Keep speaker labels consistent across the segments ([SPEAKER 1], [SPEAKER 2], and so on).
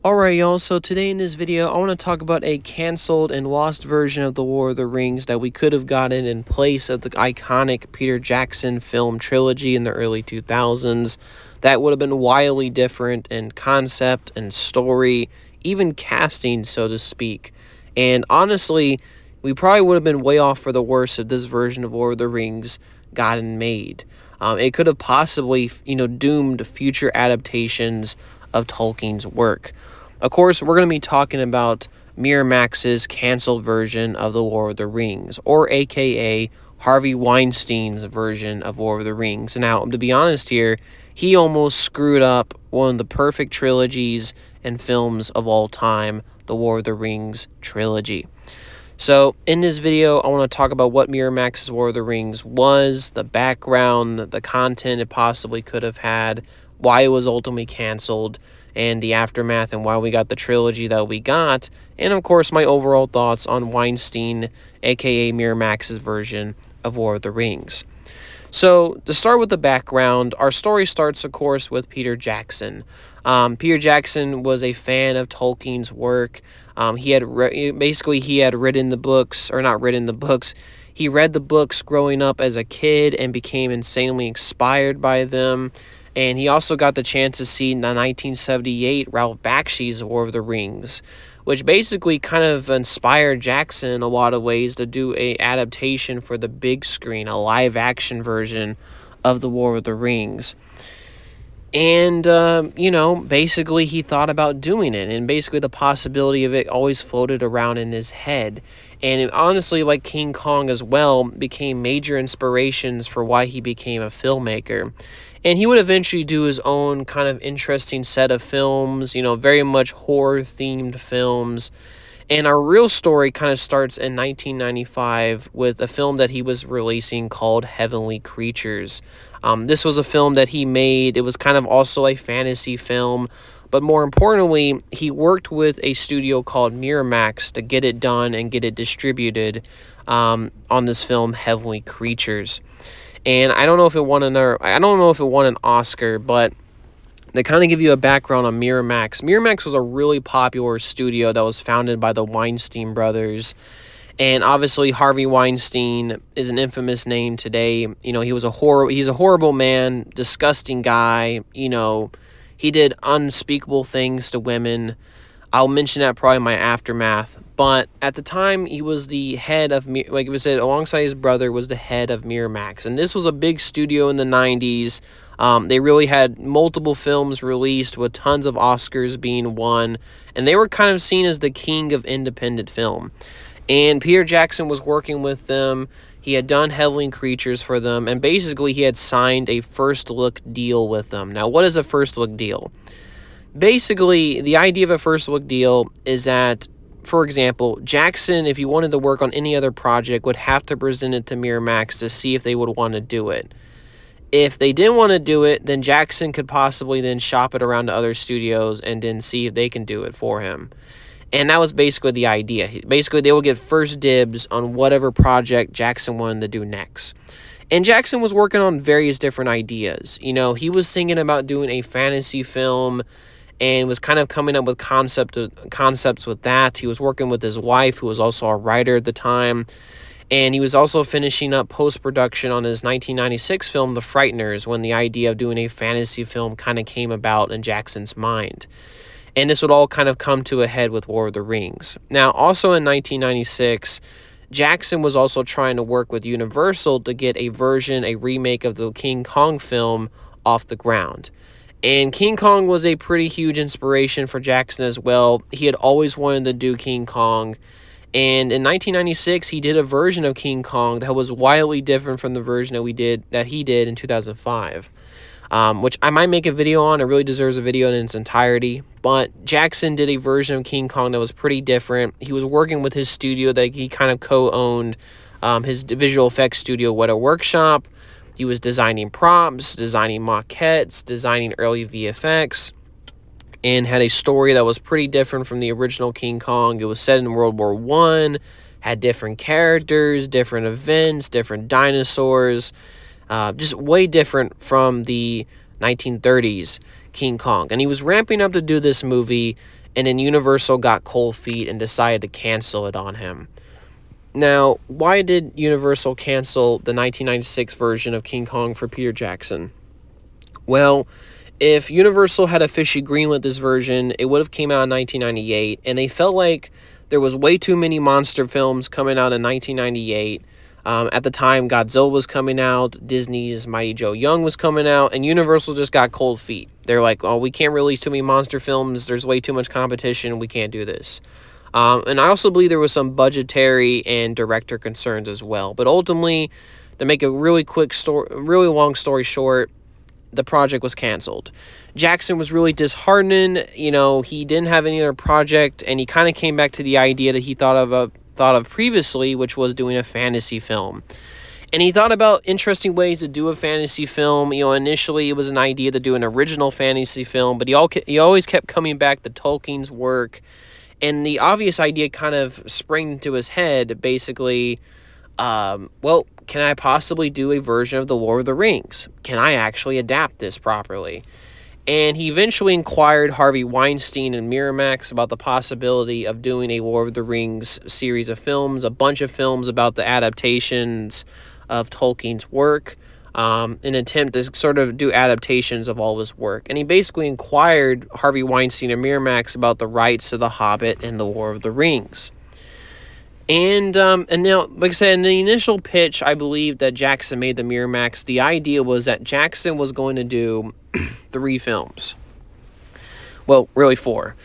[SPEAKER 1] Alright y'all, so today in this video I want to talk about a cancelled and lost version of The War of the Rings that we could have gotten in place of the iconic Peter Jackson film trilogy in the early 2000s that would have been wildly different in concept and story, even casting so to speak. And honestly, we probably would have been way off for the worse if this version of War of the Rings gotten made. It could have possibly, doomed future adaptations of Tolkien's work. Of course, we're going to be talking about Miramax's canceled version of The War of the Rings, or aka Harvey Weinstein's version of War of the Rings. Now, to be honest here, he almost screwed up one of the perfect trilogies and films of all time, the War of the Rings trilogy. So, in this video, I want to talk about what Miramax's War of the Rings was, the background, the content it possibly could have had, why it was ultimately canceled, and the aftermath and why we got the trilogy that we got, and of course my overall thoughts on Wienstein, aka Miramax's version of War of the Rings. So, to start with the background, our story starts, of course, with Peter Jackson. Peter Jackson was a fan of Tolkien's work. He had written the books, or not written the books. He read the books growing up as a kid and became insanely inspired by them. And he also got the chance to see the 1978 Ralph Bakshi's War of the Rings, which basically kind of inspired Jackson in a lot of ways to do a adaptation for the big screen, a live-action version of the War of the Rings. And, basically he thought about doing it, and basically the possibility of it always floated around in his head. And it, honestly, like King Kong as well, became major inspirations for why he became a filmmaker. And he would eventually do his own kind of interesting set of films, very much horror-themed films. And our real story kind of starts in 1995 with a film that he was releasing called Heavenly Creatures. This was a film that he made. It was kind of also a fantasy film. But more importantly, he worked with a studio called Miramax to get it done and get it distributed on this film, Heavenly Creatures. And I don't know if it won an Oscar, but to kind of give you a background on Miramax, Miramax was a really popular studio that was founded by the Weinstein brothers. And obviously Harvey Weinstein is an infamous name today. He's a horrible man, disgusting guy. He did unspeakable things to women. I'll mention that probably in my aftermath. But at the time, he was the head of, like it was said, alongside his brother, was the head of Miramax. And this was a big studio in the 90s. They really had multiple films released with tons of Oscars being won. And they were kind of seen as the king of independent film. And Peter Jackson was working with them. He had done Heavenly Creatures for them. And basically, he had signed a first-look deal with them. Now, what is a first-look deal? Basically, the idea of a first-look deal is that, for example, Jackson, if he wanted to work on any other project, would have to present it to Miramax to see if they would want to do it. If they didn't want to do it, then Jackson could possibly then shop it around to other studios and then see if they can do it for him. And that was basically the idea. Basically, they would get first dibs on whatever project Jackson wanted to do next. And Jackson was working on various different ideas. He was thinking about doing a fantasy film and was kind of coming up with concepts with that. He was working with his wife, who was also a writer at the time. And he was also finishing up post-production on his 1996 film, The Frighteners, when the idea of doing a fantasy film kind of came about in Jackson's mind. And this would all kind of come to a head with War of the Rings. Now, also in 1996, Jackson was also trying to work with Universal to get a remake of the King Kong film off the ground. And King Kong was a pretty huge inspiration for Jackson as well. He had always wanted to do King Kong. And in 1996, he did a version of King Kong that was wildly different from the version that he did in 2005. Which I might make a video on. It really deserves a video in its entirety. But Jackson did a version of King Kong that was pretty different. He was working with his studio that he kind of co-owned, his visual effects studio, Weta Workshop. He was designing props, designing maquettes, designing early VFX, and had a story that was pretty different from the original King Kong. It was set in World War I, had different characters, different events, different dinosaurs, just way different from the 1930s King Kong. And he was ramping up to do this movie, and then Universal got cold feet and decided to cancel it on him. Now, why did Universal cancel the 1996 version of King Kong for Peter Jackson? Well, if Universal had officially greenlit this version, it would have came out in 1998, and they felt like there was way too many monster films coming out in 1998. At the time, Godzilla was coming out, Disney's Mighty Joe Young was coming out, and Universal just got cold feet. They're like, oh, we can't release too many monster films, there's way too much competition, we can't do this. And I also believe there was some budgetary and director concerns as well. But ultimately, to make a really long story short, the project was canceled. Jackson was really disheartened. He didn't have any other project, and he kind of came back to the idea that he thought of previously, which was doing a fantasy film. And he thought about interesting ways to do a fantasy film. Initially it was an idea to do an original fantasy film, but he always kept coming back to Tolkien's work. And the obvious idea kind of sprang into his head, basically, can I possibly do a version of The Lord of the Rings? Can I actually adapt this properly? And he eventually inquired Harvey Wienstein and Miramax about the possibility of doing a Lord of the Rings series of films, a bunch of films about the adaptations of Tolkien's work, an attempt to sort of do adaptations of all of his work. And he basically inquired Harvey Weinstein and Miramax about the rights to The Hobbit and The Lord of the Rings. And now, like I said, in the initial pitch, I believe that Jackson made the Miramax. The idea was that Jackson was going to do 3 films. Well, really 4.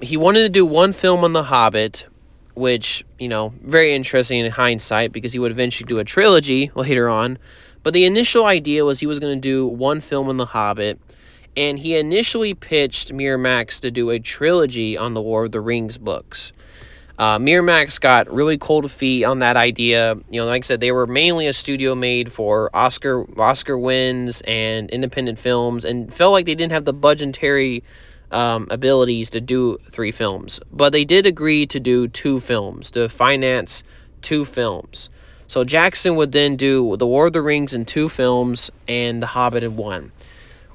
[SPEAKER 1] He wanted to do 1 film on The Hobbit, which, very interesting in hindsight because he would eventually do a trilogy later on. But the initial idea was he was going to do 1 film on The Hobbit, and he initially pitched Miramax to do a trilogy on the Lord of the Rings books. Miramax got really cold feet on that idea. Like I said, they were mainly a studio made for Oscar wins and independent films, and felt like they didn't have the budgetary abilities to do 3 films. But they did agree to do 2 films, to finance 2 films. So Jackson would then do The Lord of the Rings in 2 films and The Hobbit in 1.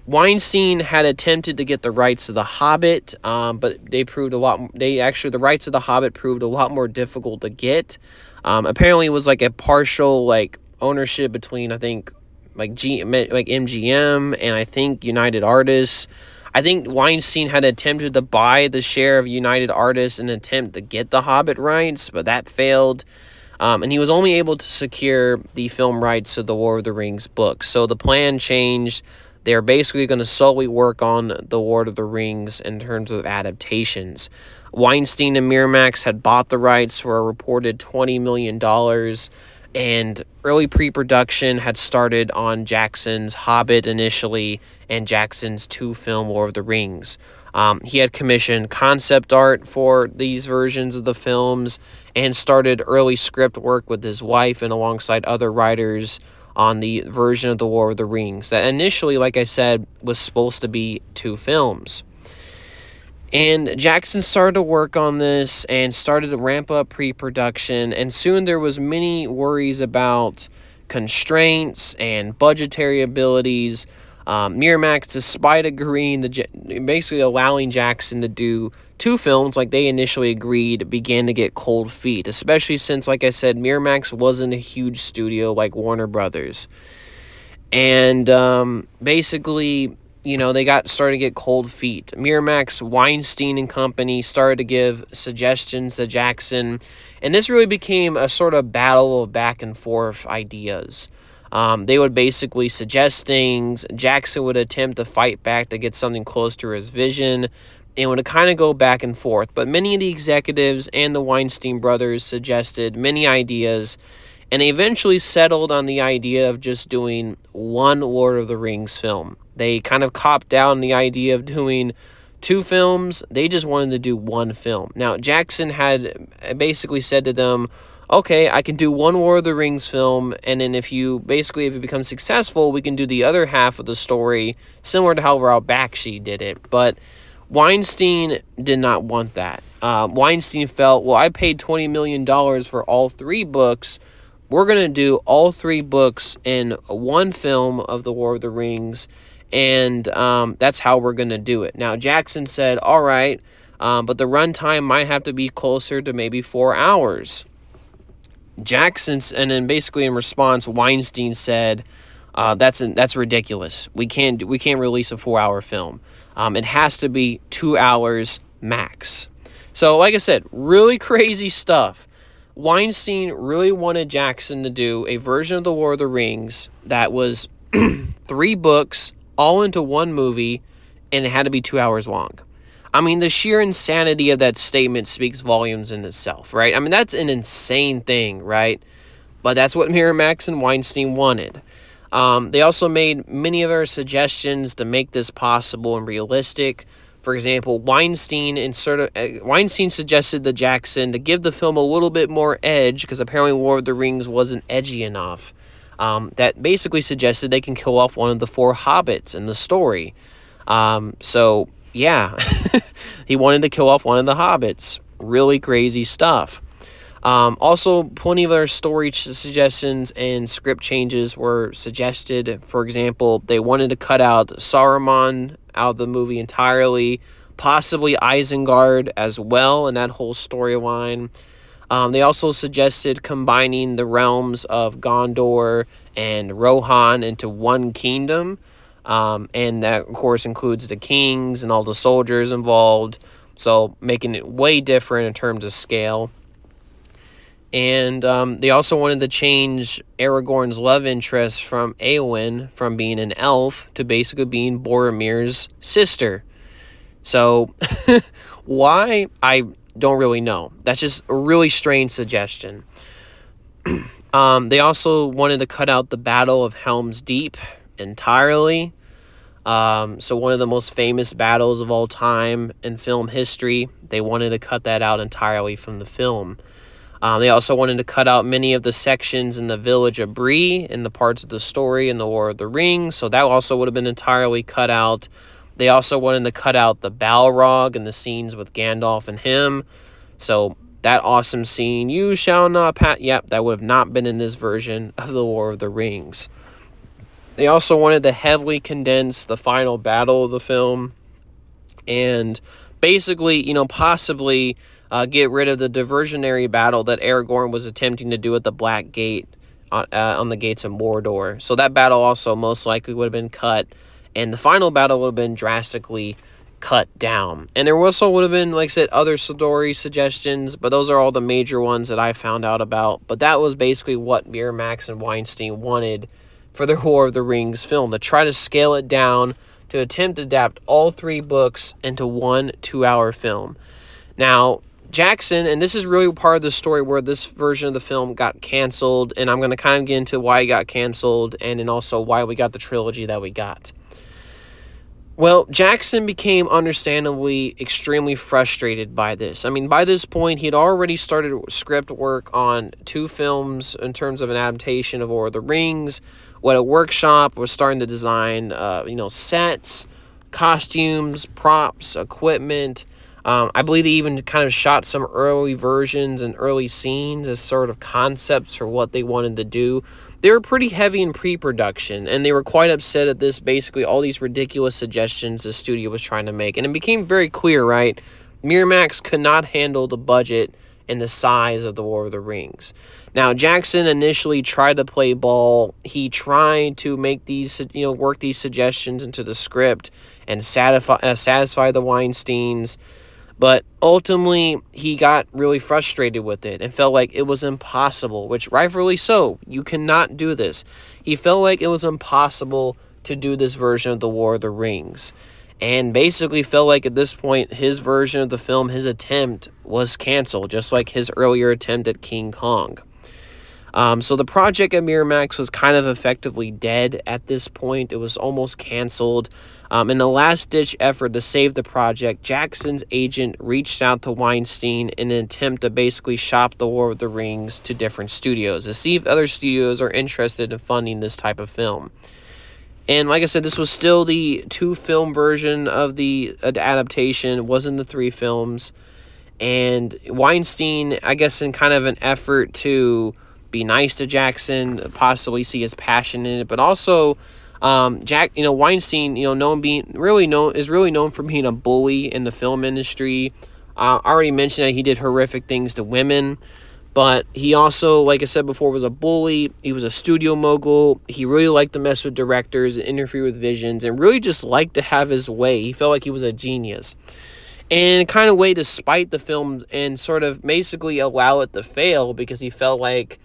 [SPEAKER 1] Weinstein had attempted to get the rights to The Hobbit, but the rights of The Hobbit proved a lot more difficult to get. Apparently, it was like a partial ownership between, I think, MGM and I think United Artists. I think Weinstein had attempted to buy the share of United Artists in an attempt to get the Hobbit rights, but that failed. And he was only able to secure the film rights to the Lord of the Rings books. So the plan changed. They're basically going to solely work on the Lord of the Rings in terms of adaptations. Weinstein and Miramax had bought the rights for a reported $20 million, and early pre-production had started on Jackson's Hobbit initially and Jackson's 2-film Lord of the Rings. He had commissioned concept art for these versions of the films and started early script work with his wife and alongside other writers on the version of The Lord of the Rings that initially, like I said, was supposed to be 2 films. And Jackson started to work on this and started to ramp up pre-production, and soon there was many worries about constraints and budgetary abilities. Miramax, despite agreeing basically allowing Jackson to do 2 films like they initially agreed, began to get cold feet, especially since, like I said, Miramax wasn't a huge studio like Warner Brothers. And basically, they started to get cold feet. Miramax, Weinstein and company started to give suggestions to Jackson, and this really became a sort of battle of back and forth ideas. They would basically suggest things. Jackson would attempt to fight back to get something close to his vision, and would kind of go back and forth. But many of the executives and the Weinstein brothers suggested many ideas, and they eventually settled on the idea of just doing 1 Lord of the Rings film. They kind of copped down the idea of doing 2 films. They just wanted to do 1 film. Now, Jackson had basically said to them, okay, I can do 1 Lord of the Rings film, and then if you become successful, we can do the other half of the story, similar to how Ralph Bakshi did it. But Weinstein did not want that. Weinstein felt, well, I paid $20 million for all 3 books. We're going to do all 3 books in 1 film of The Lord of the Rings, and that's how we're going to do it. Now, Jackson said, all right, but the runtime might have to be closer to maybe 4 hours. And then basically in response, Wienstein said, that's ridiculous. We can't release a 4-hour film. It has to be 2 hours max. So like I said, really crazy stuff. Wienstein really wanted Jackson to do a version of The War of the Rings that was 3 books all into one movie, and it had to be 2 hours long. I mean, the sheer insanity of that statement speaks volumes in itself, right? I mean, that's an insane thing, right? But that's what Miramax and Wienstein wanted. They also made many of their suggestions to make this possible and realistic. For example, Wienstein suggested to Jackson to give the film a little bit more edge, because apparently War of the Rings wasn't edgy enough. That basically suggested they can kill off one of the 4 hobbits in the story. So yeah, he wanted to kill off one of the hobbits. Really crazy stuff. Also, plenty of other story suggestions and script changes were suggested. For example, they wanted to cut out Saruman out of the movie entirely, possibly Isengard as well in that whole storyline. They also suggested combining the realms of Gondor and Rohan into one kingdom. And that, of course, includes the kings and all the soldiers involved. So making it way different in terms of scale. And they also wanted to change Aragorn's love interest from Éowyn from being an elf to basically being Boromir's sister. So why? I don't really know. That's just a really strange suggestion. They also wanted to cut out the Battle of Helm's Deep entirely. So one of the most famous battles of all time in film history, they wanted to cut that out entirely from the film. They also wanted to cut out many of the sections in the village of Bree and the parts of the story in the War of the Rings, so that also would have been entirely cut out. They also wanted to cut out the Balrog and the scenes with Gandalf and him, so that awesome scene, "You shall not pass," yep, that would have not been in this version of the War of the Rings. They also wanted to heavily condense the final battle of the film and basically, possibly get rid of the diversionary battle that Aragorn was attempting to do at the Black Gate on the gates of Mordor. So that battle also most likely would have been cut, and the final battle would have been drastically cut down. And there also would have been, like I said, other story suggestions, but those are all the major ones that I found out about. But that was basically what Miramax and Wienstein wanted for their War of the Rings film, to try to scale it down to attempt to adapt all 3 books into one 2-hour film. Now, Jackson, and this is really part of the story where this version of the film got canceled, and I'm going to kind of get into why it got canceled and then also why we got the trilogy that we got. Well, Jackson became understandably extremely frustrated by this. I mean, by this point, he had already started script work on 2 films in terms of an adaptation of War of the Rings. What a workshop was starting to design, sets, costumes, props, equipment. I believe they even kind of shot some early versions and early scenes as sort of concepts for what they wanted to do. They were pretty heavy in pre-production, and they were quite upset at this, basically all these ridiculous suggestions the studio was trying to make. And it became very clear, right? Miramax could not handle the budget and the size of the War of the Rings. Now, Jackson initially tried to play ball. He tried to make these, work these suggestions into the script and satisfy the Weinsteins. But ultimately, he got really frustrated with it and felt like it was impossible, which rightfully so. You cannot do this. He felt like it was impossible to do this version of the War of the Rings. And basically felt like at this point, his version of the film, his attempt, was canceled, just like his earlier attempt at King Kong. So the project at Miramax was kind of effectively dead at this point. It was almost canceled. In a last-ditch effort to save the project, Jackson's agent reached out to Wienstein in an attempt to basically shop the War of the Rings to different studios to see if other studios are interested in funding this type of film. And like I said, this was still the 2-film version of the adaptation. It wasn't the 3 films. And Wienstein, I guess in kind of an effort to be nice to Jackson, possibly see his passion in it, but also Weinstein, is really known for being a bully in the film industry. I already mentioned that he did horrific things to women, but he also, like I said before, was a bully. He was a studio mogul. He really liked to mess with directors and interfere with visions, and really just liked to have his way. He felt like he was a genius. And kind of way to spite the film and sort of basically allow it to fail, because he felt like,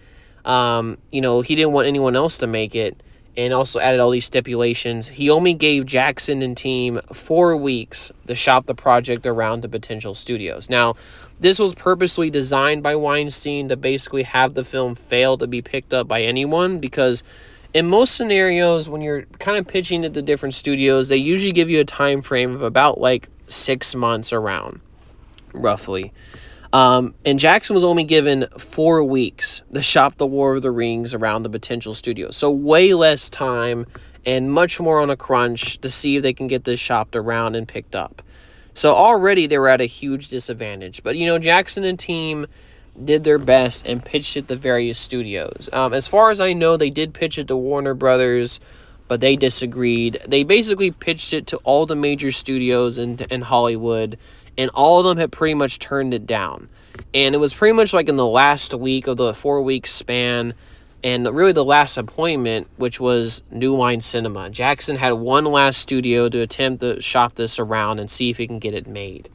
[SPEAKER 1] he didn't want anyone else to make it, and also added all these stipulations. He only gave Jackson and team 4 weeks to shop the project around to potential studios. Now, this was purposely designed by Wienstein to basically have the film fail to be picked up by anyone, because in most scenarios, when you're kind of pitching it to different studios, they usually give you a time frame of about like 6 months around, roughly. And Jackson was only given 4 weeks to shop the War of the Rings around the potential studios. So way less time and much more on a crunch to see if they can get this shopped around and picked up. So already they were at a huge disadvantage. But, Jackson and team did their best and pitched it to various studios. As far as I know, they did pitch it to Warner Brothers, but they disagreed. They basically pitched it to all the major studios in Hollywood, and all of them had pretty much turned it down. And it was pretty much like in the last week of the 4-week span, and really the last appointment, which was New Line Cinema. Jackson had one last studio to attempt to shop this around and see if he can get it made.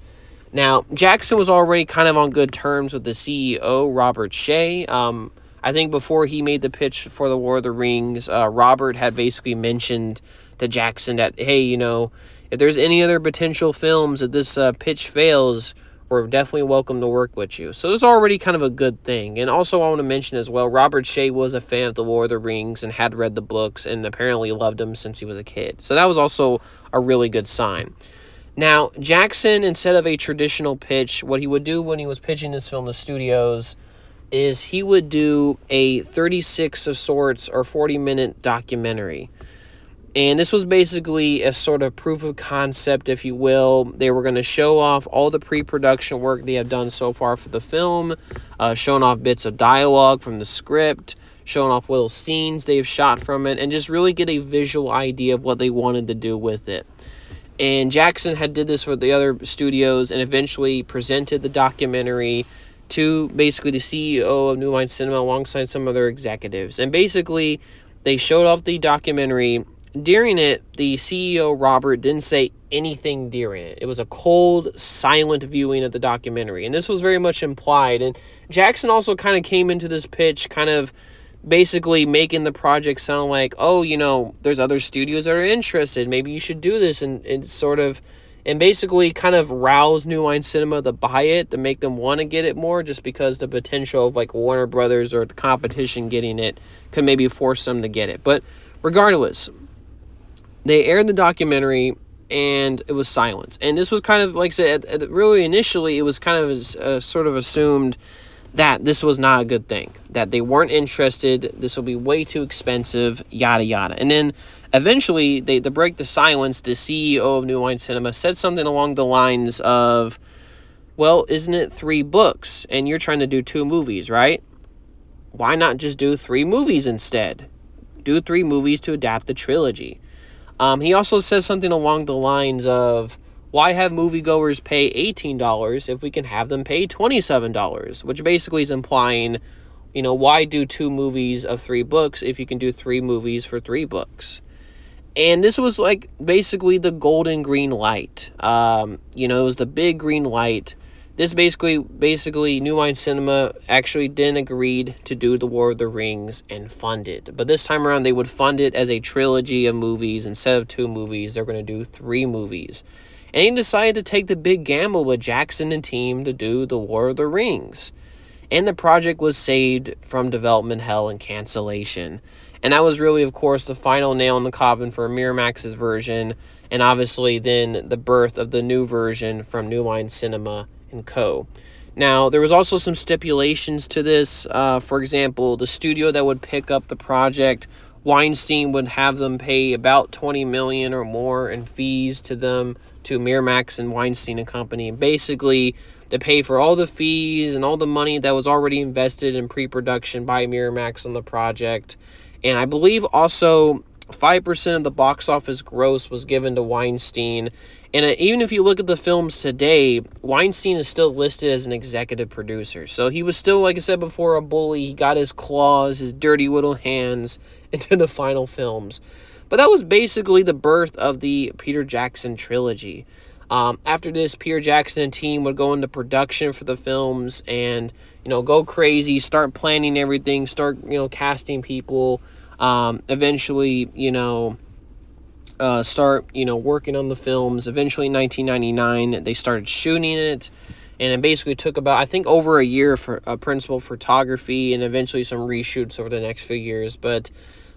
[SPEAKER 1] Now, Jackson was already kind of on good terms with the CEO, Robert Shea. I think before he made the pitch for the War of the Rings, Robert had basically mentioned to Jackson that, hey, if there's any other potential films, if this pitch fails, we're definitely welcome to work with you. So it was already kind of a good thing. And also I want to mention as well, Robert Shea was a fan of the War of the Rings and had read the books and apparently loved them since he was a kid. So that was also a really good sign. Now, Jackson, instead of a traditional pitch, what he would do when he was pitching this film to studios is he would do a 36 of sorts or 40-minute documentary. And this was basically a sort of proof of concept, if you will. They were going to show off all the pre-production work they have done so far for the film, showing off bits of dialogue from the script, showing off little scenes they've shot from it, and just really get a visual idea of what they wanted to do with it. And Jackson had did this for the other studios and eventually presented the documentary to basically the CEO of New Line Cinema alongside some other executives. And basically, they showed off the documentary. During it, the CEO, Robert, didn't say anything during it. It was a cold, silent viewing of the documentary. And this was very much implied. And Jackson also kind of came into this pitch kind of basically making the project sound like, oh, there's other studios that are interested. Maybe you should do this. And basically kind of rouse New Line Cinema to buy it, to make them want to get it more, just because the potential of like Warner Brothers or the competition getting it could maybe force them to get it. But regardless, they aired the documentary and it was silence. And this was kind of, like I said, really initially it was kind of sort of assumed that this was not a good thing, that they weren't interested, this will be way too expensive, yada yada. And then eventually, to break the silence, the CEO of New Line Cinema said something along the lines of, well, isn't it 3 books and you're trying to do 2 movies, right? Why not just do 3 movies instead? Do 3 movies to adapt the trilogy. He also says something along the lines of, why have moviegoers pay $18 if we can have them pay $27? Which basically is implying, why do 2 movies of 3 books if you can do 3 movies for 3 books? And this was like basically the golden green light. It was the big green light. This basically New Line Cinema actually then agreed to do the War of the Rings and fund it. But this time around, they would fund it as a trilogy of movies. Instead of 2 movies, they're going to do 3 movies. And he decided to take the big gamble with Jackson and team to do the War of the Rings. And the project was saved from development hell and cancellation. And that was really, of course, the final nail in the coffin for Miramax's version. And obviously then the birth of the new version from New Line Cinema and Co. Now, there was also some stipulations to this. For example, the studio that would pick up the project, Wienstein would have them pay about $20 million or more in fees to them, to Miramax and Wienstein and Company. And basically, to pay for all the fees and all the money that was already invested in pre-production by Miramax on the project. And I believe also 5% of the box office gross was given to Wienstein. And even if you look at the films today, Wienstein is still listed as an executive producer. So he was still, like I said before, a bully. He got his claws, his dirty little hands into the final films. But that was basically the birth of the Peter Jackson trilogy. After this, Peter Jackson and team would go into production for the films and, go crazy, start planning everything, start, casting people, eventually, start, working on the films. Eventually in 1999, they started shooting it, and it basically took about, I think, over a year for principal photography and eventually some reshoots over the next few years. But,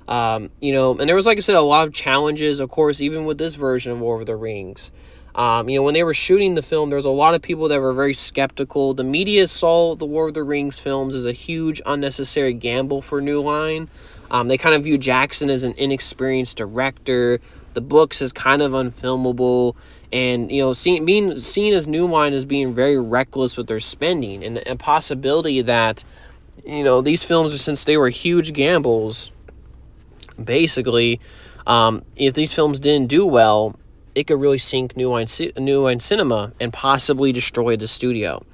[SPEAKER 1] and there was, like I said, a lot of challenges, of course, even with this version of War of the Rings. When they were shooting the film, there was a lot of people that were very skeptical. The media saw the War of the Rings films as a huge, unnecessary gamble for New Line. They kind of viewed Jackson as an inexperienced director, the books as kind of unfilmable, and, being seen as New Line as being very reckless with their spending, and a possibility that, these films, since they were huge gambles, basically, if these films didn't do well, it could really sink New Line Cinema and possibly destroy the studio.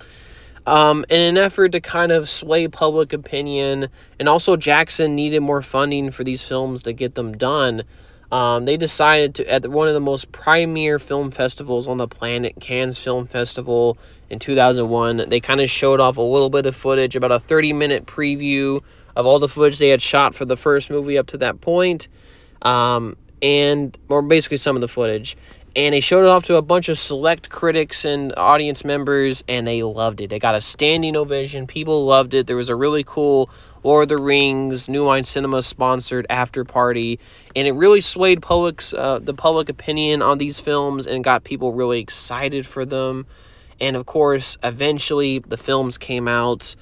[SPEAKER 1] In an effort to kind of sway public opinion, and also Jackson needed more funding for these films to get them done, they decided to, at one of the most premier film festivals on the planet, Cannes Film Festival in 2001, they kind of showed off a little bit of footage, about a 30-minute preview of all the footage they had shot for the first movie up to that point, or basically some of the footage. And they showed it off to a bunch of select critics and audience members, and they loved it. They got a standing ovation. People loved it. There was a really cool Lord of the Rings, New Line Cinema sponsored after party, and it really swayed the public opinion on these films and got people really excited for them. And of course, eventually the films came out.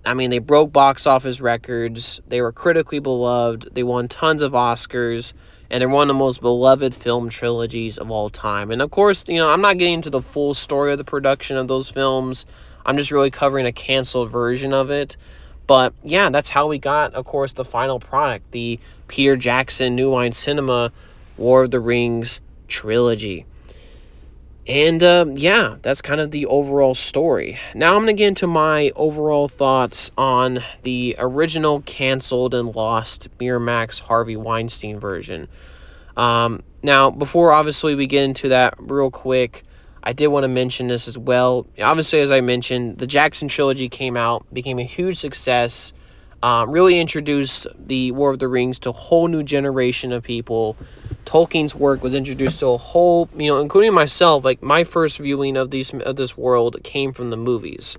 [SPEAKER 1] I mean, they broke box office records. They were critically beloved. They won tons of Oscars. And they're one of the most beloved film trilogies of all time. And of course, I'm not getting into the full story of the production of those films. I'm just really covering a canceled version of it. But yeah, that's how we got, of course, the final product, the Peter Jackson New Line Cinema War of the Rings trilogy. And yeah, that's kind of the overall story. Now I'm going to get into my overall thoughts on the original canceled and lost Miramax Harvey Weinstein version. Now, before obviously we get into that real quick, I did want to mention this as well. Obviously, as I mentioned, the Jackson trilogy came out, became a huge success, really introduced the War of the Rings to a whole new generation of people. Tolkien's work was introduced to a whole, including myself, like my first viewing of this world came from the movies.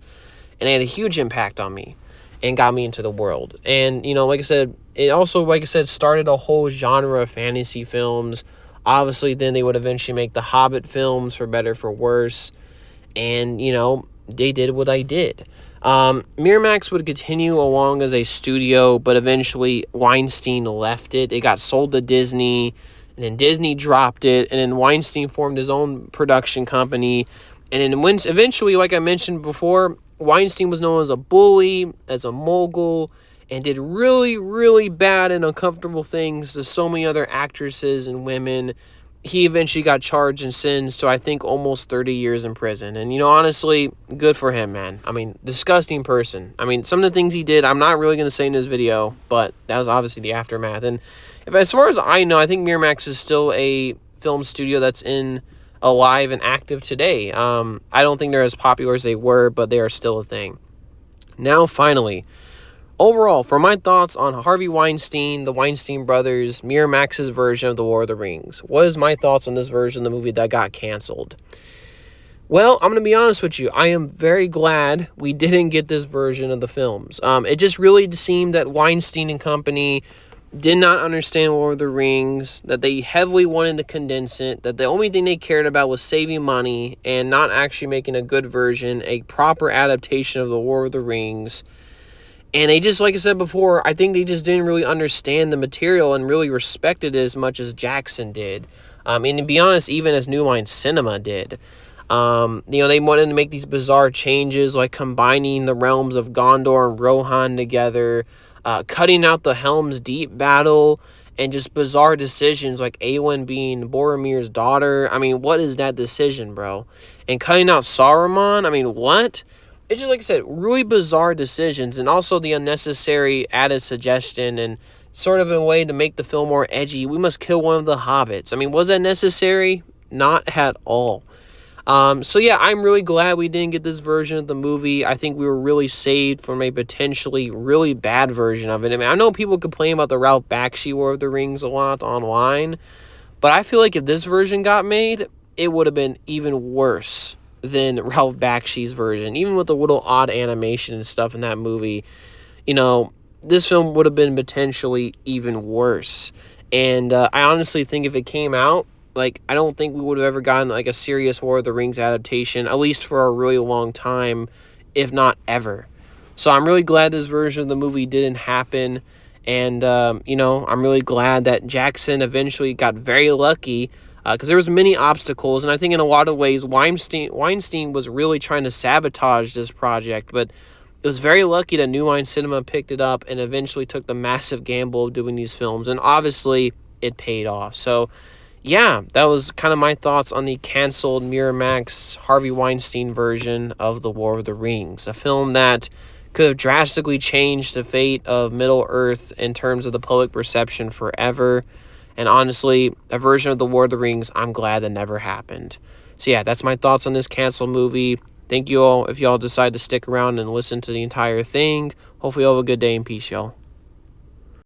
[SPEAKER 1] And it had a huge impact on me and got me into the world. And, like I said, it also, started a whole genre of fantasy films. Obviously, then they would eventually make the Hobbit films, for better, for worse. And, they did what I did. Miramax would continue along as a studio, but eventually Weinstein left it. It got sold to Disney, and then Disney dropped it, and then Weinstein formed his own production company. And then eventually, like I mentioned before, Weinstein was known as a bully, as a mogul, and did really, really bad and uncomfortable things to so many other actresses and women. He eventually got charged and sentenced to, I think, almost 30 years in prison. And, honestly, good for him, man. I mean, disgusting person. I mean, some of the things he did, I'm not really going to say in this video, but that was obviously the aftermath. And as far as I know, I think Miramax is still a film studio that's alive and active today. I don't think they're as popular as they were, but they are still a thing. Now, finally, overall, for my thoughts on Harvey Weinstein, the Weinstein brothers, Miramax's version of The War of the Rings. What is my thoughts on this version of the movie that got canceled? Well, I'm going to be honest with you. I am very glad we didn't get this version of the films. It just really seemed that Weinstein and company did not understand War of the Rings, that they heavily wanted to condense it, that the only thing they cared about was saving money and not actually making a good version, a proper adaptation of The War of the Rings. And they just, like I said before, I think they just didn't really understand the material and really respect it as much as Jackson did. And to be honest, even as New Line Cinema did. They wanted to make these bizarre changes, like combining the realms of Gondor and Rohan together, cutting out the Helm's Deep battle, and just bizarre decisions like Awen being Boromir's daughter. I mean, what is that decision, bro? And cutting out Saruman, I mean, what? It's just like I said, really bizarre decisions, and also the unnecessary added suggestion and sort of a way to make the film more edgy. We must kill one of the hobbits. I mean, was that necessary? Not at all. So yeah, I'm really glad we didn't get this version of the movie. I think we were really saved from a potentially really bad version of it. I mean, I know people complain about the Ralph Bakshi War of the Rings a lot online, but I feel like if this version got made, it would have been even worse than Ralph Bakshi's version. Even with the little odd animation and stuff in that movie, this film would have been potentially even worse. And I honestly think if it came out, like, I don't think we would have ever gotten, like, a serious War of the Rings adaptation, at least for a really long time, if not ever. So I'm really glad this version of the movie didn't happen. And, I'm really glad that Jackson eventually got very lucky, because there was many obstacles. And I think in a lot of ways, Wienstein was really trying to sabotage this project. But it was very lucky that New Line Cinema picked it up and eventually took the massive gamble of doing these films. And obviously, it paid off. So yeah, that was kind of my thoughts on the canceled Miramax Harvey Weinstein version of The War of the Rings, a film that could have drastically changed the fate of Middle-earth in terms of the public perception forever. And honestly, a version of The War of the Rings I'm glad that never happened. So yeah, that's my thoughts on this canceled movie. Thank you all if y'all decide to stick around and listen to the entire thing. Hopefully you all have a good day and peace, y'all.